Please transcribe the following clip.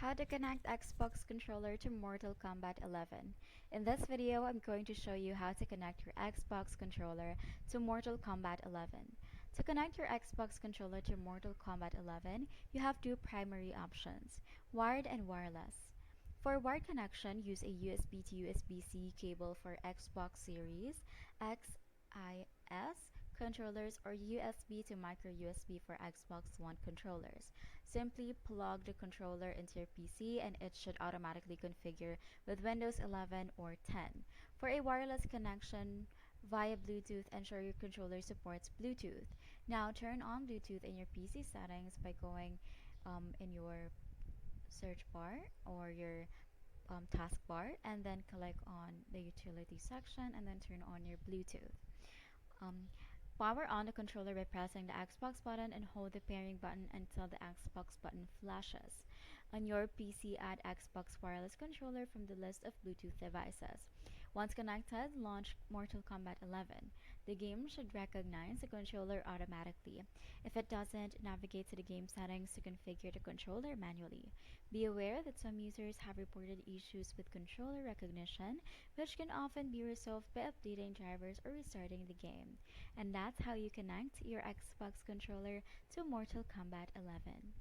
How to connect Xbox controller to Mortal Kombat 11. In this video, I'm going to show you how to connect your Xbox controller to Mortal Kombat 11. To connect your Xbox controller to Mortal Kombat 11, you have two primary options, wired and wireless. For wired connection, use a USB to USB-C cable for Xbox Series, XIS controllers, or USB to micro USB for Xbox One controllers. Simply plug the controller into your PC and it should automatically configure with Windows 11 or 10. For a wireless connection via Bluetooth, ensure your controller supports Bluetooth. Now turn on Bluetooth in your PC settings by going in your search bar or your taskbar, and then click on the utility section and then turn on your Bluetooth. Um, Power on the controller by pressing the Xbox button and hold the pairing button until the Xbox button flashes. On your PC, add Xbox wireless controller from the list of Bluetooth devices. Once connected, launch Mortal Kombat 11. The game should recognize the controller automatically. If it doesn't, navigate to the game settings to configure the controller manually. Be aware that some users have reported issues with controller recognition, which can often be resolved by updating drivers or restarting the game. And that's how you connect your Xbox controller to Mortal Kombat 11.